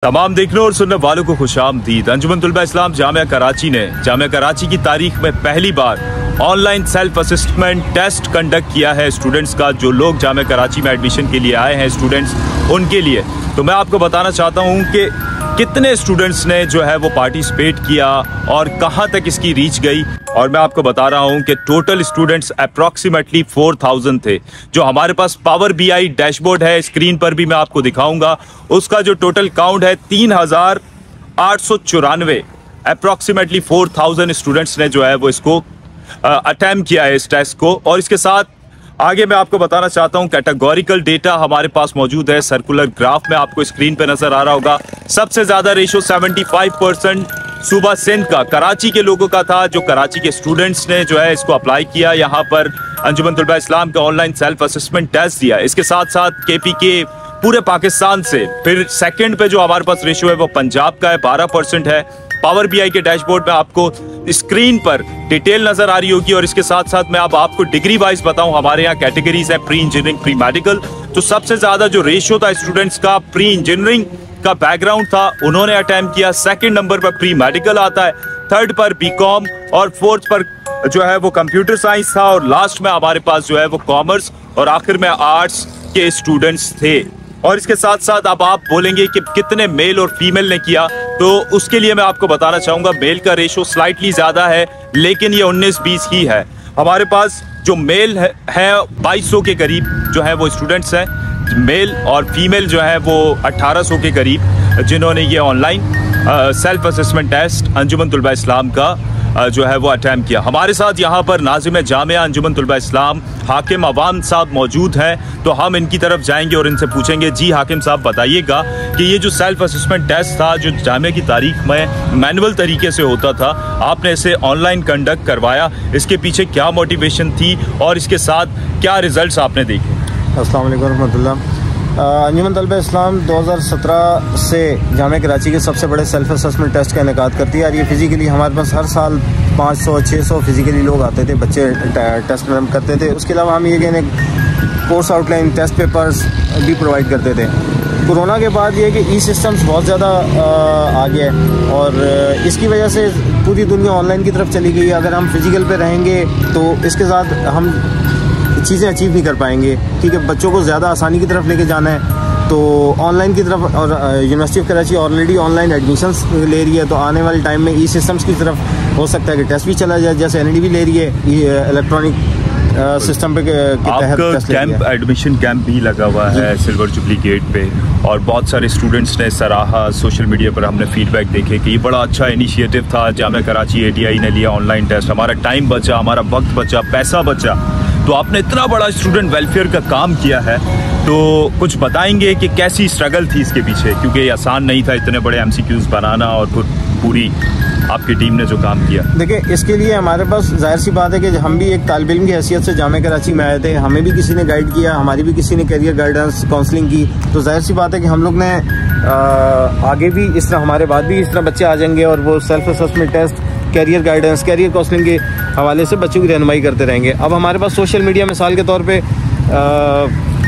तमाम देखने और सुनने वालों को खुशामदीद। अंजुमन तुलबा इस्लाम जामिया कराची ने जामिया कराची की तारीख में पहली बार online self assessment test conduct किया है स्टूडेंट्स का। जो लोग जामिया कराची में एडमिशन के लिए आए हैं स्टूडेंट्स, उनके लिए तो मैं आपको बताना चाहता हूं कि कितने स्टूडेंट्स ने जो है वो पार्टिसिपेट किया और कहां तक इसकी रीच गई। और मैं आपको बता रहा हूं कि टोटल स्टूडेंट्स अप्रॉक्सीमेटली 4000 थे। जो हमारे पास पावर BI डैशबोर्ड है, स्क्रीन पर भी मैं आपको दिखाऊंगा, उसका जो टोटल काउंट है 3894। अप्रॉक्सीमेटली 4000 स्टूडेंट्स ने जो है वो इसको अटेम्प्ट किया है इस टेस्ट को। और इसके साथ आगे मैं आपको बताना चाहता हूं कैटेगोरिकल डेटा हमारे पास मौजूद है। सर्कुलर ग्राफ में आपको स्क्रीन पे नजर आ रहा होगा। सबसे ज्यादा रेशो 75% सूबा सिंध का, कराची के लोगों का था। जो कराची के स्टूडेंट्स ने जो है इसको अप्लाई किया, यहाँ पर अंजुमन तुलबा इस्लाम का ऑनलाइन सेल्फ असेसमेंट टेस्ट दिया। इसके साथ साथ KPK पूरे पाकिस्तान से। फिर सेकंड पे जो हमारे पास रेशो है वो पंजाब का है, 12% है। पावर BI के डैशबोर्ड में आपको स्क्रीन पर डिटेल नजर आ रही होगी। और इसके साथ साथ मैं अब आपको डिग्री वाइज बताऊं, हमारे यहाँ कैटेगरीज है प्री इंजीनियरिंग, प्री मेडिकल। तो सबसे ज्यादा जो रेशियो था स्टूडेंट्स का प्री इंजीनियरिंग का बैकग्राउंड था, उन्होंने अटेम्प्ट किया। सेकंड नंबर पर प्री मेडिकल आता है, थर्ड पर BCom और फोर्थ पर जो है वो कंप्यूटर साइंस था। और लास्ट में हमारे पास जो है वो कॉमर्स और आखिर में आर्ट्स के स्टूडेंट्स थे। और इसके साथ साथ अब आप बोलेंगे कि कितने मेल और फीमेल ने किया, तो उसके लिए मैं आपको बताना चाहूंगा मेल का रेशो स्लाइटली ज्यादा है, लेकिन ये 19-20 ही है। हमारे पास जो मेल है 2200 के करीब जो है वो स्टूडेंट्स हैं मेल, और फीमेल जो है वो 1800 के करीब, जिन्होंने ये ऑनलाइन सेल्फ असेसमेंट टेस्ट अंजुमन तुलबा इस्लाम का जो है वो अटेम्प्ट किया। हमारे साथ यहाँ पर नाज़िम जामिया अंजुमन तुलबा इस्लाम हाकिम अवाम साहब मौजूद हैं, तो हम इनकी तरफ जाएंगे और इनसे पूछेंगे। जी हाकिम साहब, बताइएगा कि ये जो सेल्फ असेसमेंट टेस्ट था, जो जामिया की तारीख में मैनुअल तरीके से होता था, आपने इसे ऑनलाइन कंडक्ट करवाया, इसके पीछे क्या मोटिवेशन थी और इसके साथ क्या रिजल्ट्स आपने देखे? अस्सलाम वालेकुम रहमतुल्लाह। अंजुमन तुलबा इस्लाम 2017 से जामिया कराची के सबसे बड़े सेल्फ असेसमेंट टेस्ट का इनेकाद करती है। और ये फिज़िकली हमारे पास हर साल 500-600 फिज़िकली लोग आते थे, बच्चे टेस्ट करते थे। उसके अलावा हम ये कि कोर्स आउटलाइन, टेस्ट पेपर्स भी प्रोवाइड करते थे। कोरोना के बाद ये कि सिस्टम्स बहुत ज़्यादा आ गया है और इसकी वजह से पूरी दुनिया ऑनलाइन की तरफ चली गई है। अगर हम फिज़िकल पे रहेंगे तो इसके साथ हम चीज़ें अचीव नहीं कर पाएंगे। ठीक है, बच्चों को ज़्यादा आसानी की तरफ लेके जाना है तो ऑनलाइन की तरफ। और university of Karachi already online admissions ले रही है, तो आने वाले टाइम में सिस्टम्स की तरफ हो सकता है कि टेस्ट भी चला जाए, जैसे NED भी ले रही है इलेक्ट्रॉनिक सिस्टम पे के तहत। कैंप एडमिशन कैंप भी लगा हुआ है सिल्वर जुबली गेट पे, और बहुत सारे स्टूडेंट्स ने सराहा। सोशल मीडिया पर हमने फीडबैक देखे कि ये बड़ा अच्छा इनिशिएटिव था। जामिया कराची ATI ने लिया ऑनलाइन टेस्ट, हमारा टाइम बचा, हमारा वक्त बचा, पैसा बचा। तो आपने इतना बड़ा स्टूडेंट वेलफेयर का काम किया है, तो कुछ बताएंगे कि कैसी स्ट्रगल थी इसके पीछे, क्योंकि ये आसान नहीं था इतने बड़े MCQs बनाना और फिर पूरी आपकी टीम ने जो काम किया। देखिए, इसके लिए हमारे पास जाहिर सी बात है कि हम भी एक तालिब इल्म की हैसियत से जामिया कराची में आए थे, हमें भी किसी ने गाइड किया, हमारी भी किसी ने करियर गाइडेंस काउंसलिंग की। तो जाहिर सी बात है कि हम लोग ने आगे भी इस तरह, हमारे बाद भी इस तरह बच्चे आ जाएंगे और वो self assessment test, career guidance, career counselling के हवाले से बच्चों की रहनुमाई करते रहेंगे। अब हमारे पास सोशल मीडिया मिसाल के तौर पे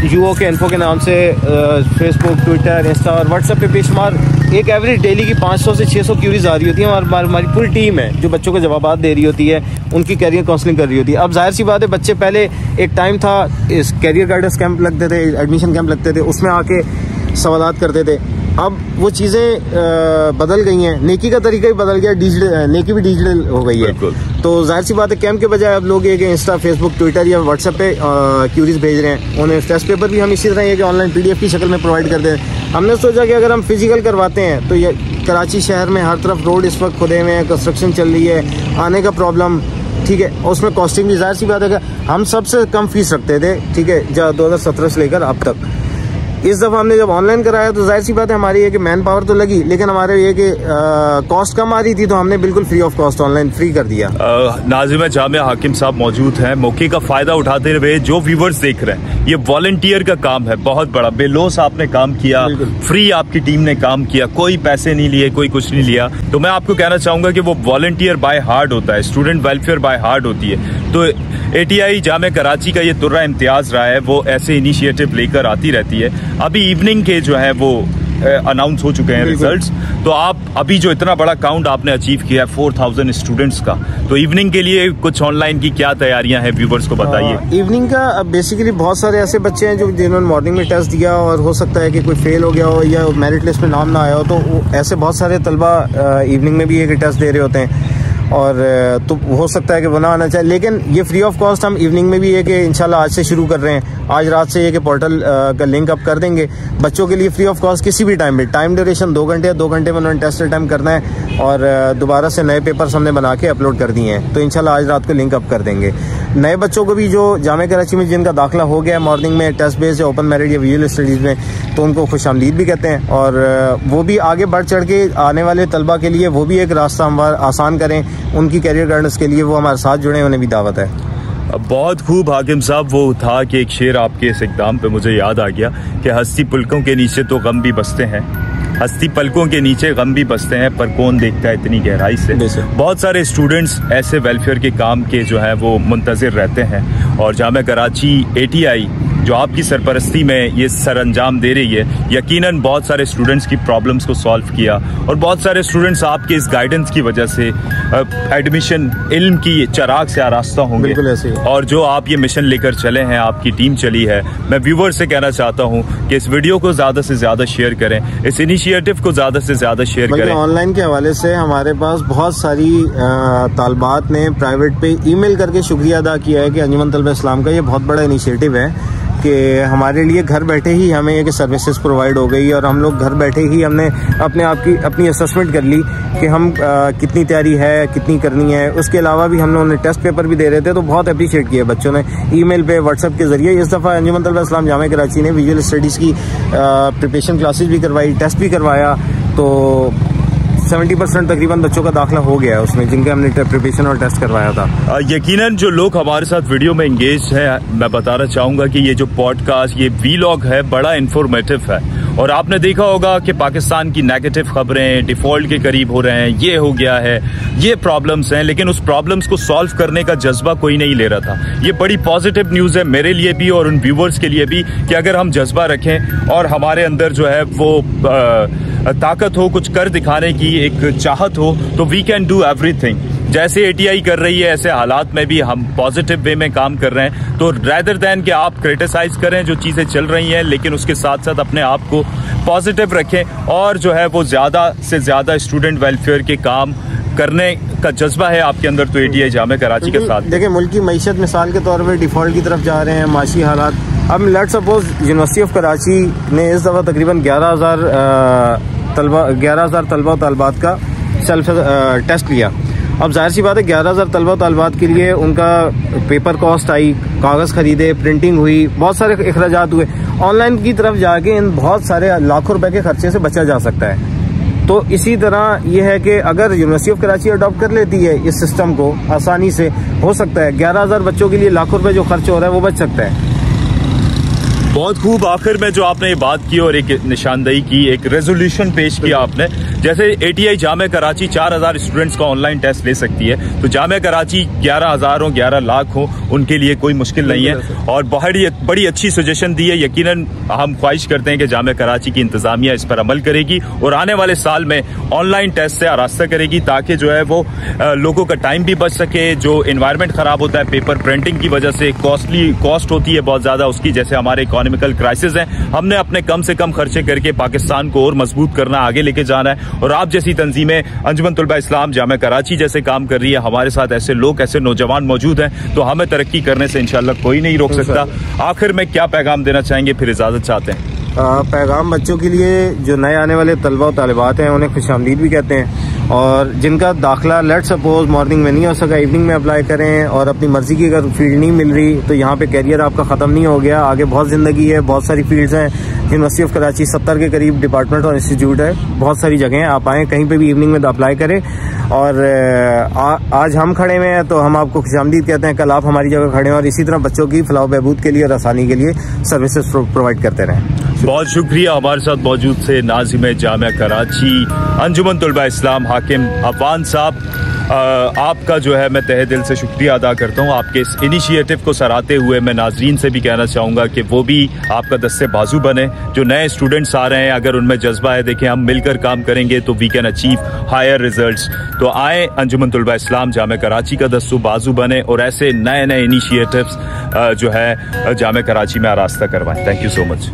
UO के इन्फो के नाम से फेसबुक, ट्विटर, इंस्टा और व्हाट्सएप पे बेशुमार एक एवरेज डेली की 500 से 600 क्यूरीज आ रही होती हैं। और हमारी पूरी टीम है जो बच्चों को जवाब दे रही होती है, उनकी कैरियर काउंसलिंग कर रही होती है। अब जाहिर सी बात है, बच्चे पहले एक टाइम था इस कैरियर गाइडेंस कैंप लगते थे, एडमिशन कैंप लगते थे, उसमें आके सवालात करते थे। अब वो चीज़ें बदल गई हैं, नेकी का तरीका भी बदल गया, डिजिटल नेकी भी डिजिटल हो गई है। तो जाहिर सी बात है, कैंप के बजाय अब लोग ये कि इंस्टा, फेसबुक, ट्विटर या व्हाट्सएप पे क्यूरीज भेज रहे हैं। उन्हें टेस्ट पेपर भी हम इसी तरह ये कि ऑनलाइन PDF की शक्ल में प्रोवाइड कर दें। हमने सोचा कि अगर हम फिजिकल करवाते हैं तो ये कराची शहर में हर तरफ रोड इस वक्त खुदे हुए हैं, कंस्ट्रक्शन चल रही है, आने का प्रॉब्लम, ठीक है, और उसमें कॉस्टिंग भी जाहिर सी बात है कि हम सबसे कम फीस रखते थे, ठीक है, 2017 से लेकर अब तक। इस दफ़ा हमने जब ऑनलाइन कराया तो जाहिर सी बात है हमारी ये कि मैन पावर तो लगी, लेकिन हमारे ये कि कॉस्ट कम आ रही थी, तो हमने बिल्कुल free of cost online free कर दिया। नाज़िम जामिया हाकिम साहब मौजूद हैं। मौके का फायदा उठाते हुए जो व्यूवर्स देख रहे हैं, ये वॉलंटियर का काम है बहुत बड़ा, बेलोस आपने काम किया, फ्री आपकी टीम ने काम किया, कोई पैसे नहीं लिए, कोई कुछ नहीं लिया। तो मैं आपको कहना चाहूंगा कि वो वॉलंटियर बाय हार्ट होता है, स्टूडेंट वेलफेयर बाय हार्ट होती है। तो ATI जामिया कराची का ये तुर्रा इम्तियाज रहा है, वो ऐसे इनिशिएटिव लेकर आती रहती है। अभी इवनिंग के जो है वो अनाउंस हो चुके हैं रिजल्ट्स। तो आप अभी जो इतना बड़ा काउंट आपने अचीव किया है 4000 स्टूडेंट्स का, तो इवनिंग के लिए कुछ ऑनलाइन की क्या तैयारियां हैं, व्यूवर्स को बताइए। इवनिंग का बेसिकली बहुत सारे ऐसे बच्चे हैं जो जिन्होंने मॉर्निंग में टेस्ट दिया और हो सकता है कि कोई फेल हो गया हो या मेरिट लिस्ट में नाम ना आया हो, तो ऐसे बहुत सारे तलबा इवनिंग में भी एक टेस्ट दे रहे होते हैं और तो हो सकता है कि वो ना आना चाहिए। लेकिन ये फ्री ऑफ कॉस्ट हम इवनिंग में भी है कि इंशाल्लाह आज से शुरू कर रहे हैं। आज रात से ये कि पोर्टल का लिंक अप कर देंगे बच्चों के लिए फ्री ऑफ कॉस्ट किसी भी टाइम में। टाइम ड्यूरेशन 2 घंटे, 2 घंटे में उन्होंने टेस्ट अटेम्प्ट करना है और दोबारा से नए पेपर्स हमने बना के अपलोड कर दिए हैं। तो इंशाल्लाह आज रात को लिंक अप कर देंगे। नए बच्चों को भी जो जामिया कराची में जिनका दाखिला हो गया है मॉर्निंग में टेस्ट बेस्ड या ओपन मेरिट या विजुअल स्टडीज़ में, तो उनको खुशामदीद भी कहते हैं और वो भी आगे बढ़ चढ़ के आने वाले तलबा के लिए वो भी एक रास्ता हम आसान करें उनकी कैरियर गाइडेंस के लिए, वो हमारे साथ जुड़े, उन्हें भी दावत है। बहुत खूब हाकिम साहब, वो था कि एक शेर आपके इस इक़दाम पे मुझे याद आ गया कि हस्ती पलकों के नीचे तो गम भी बसते हैं, हस्ती पलकों के नीचे गम भी बसते हैं, पर कौन देखता है इतनी गहराई से। बहुत सारे स्टूडेंट्स ऐसे वेलफेयर के काम के जो है वो मुंतज़िर रहते हैं और जामिया कराची ATI जो आपकी सरपरस्ती में ये सरअंजाम दे रही है, यकीनन बहुत सारे स्टूडेंट्स की प्रॉब्लम्स को सॉल्व किया और बहुत सारे स्टूडेंट्स आपके इस गाइडेंस की वजह से एडमिशन इल्म की चराग से आरास्ता होंगे। और जो आप ये मिशन लेकर चले हैं, आपकी टीम चली है, मैं व्यूवर से कहना चाहता हूँ कि इस वीडियो को ज़्यादा से ज़्यादा शेयर करें, इस इनिशिएटिव को ज़्यादा से ज़्यादा शेयर करें। ऑनलाइन के हवाले से हमारे पास बहुत सारी तालबात ने प्राइवेट पे ईमेल करके शुक्रिया अदा किया है कि अंजुमन तलबा इस्लाम का ये बहुत बड़ा इनिशिएटिव है कि हमारे लिए घर बैठे ही हमें एक सर्विसेज प्रोवाइड हो गई और हम लोग घर बैठे ही हमने अपनी असेसमेंट कर ली कि हम कितनी तैयारी है, कितनी करनी है। उसके अलावा भी हम लोगों ने टेस्ट पेपर भी दे रहे थे, तो बहुत अप्रिशिएट किया बच्चों ने ईमेल पे, व्हाट्सएप के जरिए। इस दफ़ा अंजुमन तलबा इस्लाम जामिया कराची ने विजुअल स्टडीज़ की प्रिपरेशन क्लासेस भी करवाई, टेस्ट भी करवाया, तो 70% तकरीबन बच्चों का दाखिला हो गया है उसमें जिनके हमने प्रिपरेशन और टेस्ट करवाया था। यकीनन जो लोग हमारे साथ वीडियो में एंगेज हैं, मैं बताना चाहूँगा कि ये जो पॉडकास्ट, ये वीलॉग है, बड़ा इन्फॉर्मेटिव है। और आपने देखा होगा कि पाकिस्तान की नेगेटिव खबरें डिफॉल्ट के करीब हो रहे हैं, ये हो गया है, ये प्रॉब्लम्स हैं, लेकिन उस प्रॉब्लम्स को सॉल्व करने का जज्बा कोई नहीं ले रहा था। ये बड़ी पॉजिटिव न्यूज़ है मेरे लिए भी और उन व्यूवर्स के लिए भी कि अगर हम जज्बा रखें और हमारे अंदर जो है वो ताकत हो, कुछ कर दिखाने की एक चाहत हो, तो वी कैन डू एवरीथिंग। जैसे ATI कर रही है, ऐसे हालात में भी हम पॉजिटिव वे में काम कर रहे हैं। तो रेदर देन कि आप क्रिटिसाइज करें जो चीज़ें चल रही हैं, लेकिन उसके साथ साथ अपने आप को पॉजिटिव रखें और जो है वो ज़्यादा से ज़्यादा स्टूडेंट वेलफेयर के काम करने का जज्बा है आपके अंदर, तो ATI जामिया कराची के साथ। देखिए, मुल्क की मईशत मिसाल के तौर पर डिफ़ॉल्ट की तरफ जा रहे हैं, माशी हालात। अब let suppose university of Karachi ने इस दफ़ा तकरीबन 11,000 तलबा तलबात का सेल्फ टेस्ट लिया। अब जाहिर सी बात है 11,000 तलबा तलबात के लिए उनका पेपर कॉस्ट आई, कागज़ खरीदे, प्रिंटिंग हुई, बहुत सारे अखराजात हुए। ऑनलाइन की तरफ जाके इन बहुत सारे लाखों रुपए के खर्चे से बचा जा सकता है। तो इसी तरह ये है कि अगर यूनिवर्सिटी ऑफ कराची अडॉप्ट कर लेती है इस सिस्टम को आसानी से, हो सकता है 11,000 बच्चों के लिए लाखों रुपए जो खर्च हो रहा है वो बच सकता है। बहुत खूब। आखिर में जो आपने ये बात की और एक निशानदेही की, एक रेजोल्यूशन पेश किया आपने, जैसे ATI जामिया कराची 4,000 स्टूडेंट्स का ऑनलाइन टेस्ट ले सकती है, तो जामिया कराची 11,000 हो, 11 लाख हो, उनके लिए कोई मुश्किल नहीं है। और बड़ी अच्छी सजेशन दी है। यकीनन हम ख्वाहिश करते हैं कि जामिया कराची की इंतजामिया इस पर अमल करेगी और आने वाले साल में ऑनलाइन टेस्ट से आरास्ता करेगी, ताकि जो है वो लोगों का टाइम भी बच सके। जो इन्वायरमेंट खराब होता है पेपर प्रिंटिंग की वजह से, कॉस्ट होती है बहुत ज्यादा उसकी, जैसे हमारे इकोनॉमिकल क्राइसिस है, हमने अपने कम से कम खर्चे करके पाकिस्तान को और मजबूत करना, आगे लेके जाना है। और आप जैसी तंजीमें, अंजुमन तलबा इस्लाम जामिया कराची जैसे काम कर रही है, हमारे साथ ऐसे लोग, ऐसे नौजवान मौजूद हैं, तो हमें तरक्की करने से इंशाल्लाह कोई नहीं रोक सकता। आखिर में क्या पैगाम देना चाहेंगे, फिर इजाजत चाहते हैं? पैगाम बच्चों के लिए, जो नए आने वाले तलबा और तालिबात हैं उन्हें खुशामदीद भी कहते हैं। और जिनका दाखिला लेट सपोज मॉर्निंग में नहीं हो सका, इवनिंग में अप्लाई करें। और अपनी मर्जी की अगर फील्ड नहीं मिल रही तो यहाँ पे कैरियर आपका ख़त्म नहीं हो गया, आगे बहुत ज़िंदगी है, बहुत सारी फील्ड्स हैं। यूनिवर्सिटी ऑफ कराची 70 के करीब डिपार्टमेंट और इंस्टीट्यूट है, बहुत सारी जगह हैं, आप आएँ कहीं पे भी इवनिंग में अप्लाई करें। और आज हम खड़े हुए हैं तो हम आपको खुशामदीद कहते हैं, कल आप हमारी जगह खड़े हैं और इसी तरह बच्चों की फलाह बहबूद के लिए और आसानी के लिए सर्विसेज प्रोवाइड करते रहें। बहुत शुक्रिया। हमारे साथ मौजूद थे नाज़िम जामिया कराची अंजुमन तलबा इस्लाम हाकिम अफान साहब। आपका जो है मैं तहे दिल से शुक्रिया अदा करता हूँ। आपके इस इनिशिएटिव को सराहते हुए मैं नाजरीन से भी कहना चाहूँगा कि वो भी आपका दस्ते बाजू बने। जो नए स्टूडेंट्स आ रहे हैं, अगर उनमें जज्बा है, देखें हम मिलकर काम करेंगे तो we can achieve higher results. तो आए, अंजुमन तुलबा इस्लाम जामे कराची का दस्तू बाजू बने और ऐसे नए नए इनिशिएटिव्स जो है जामे कराची में आरास्ता करवाएं। Thank you so much.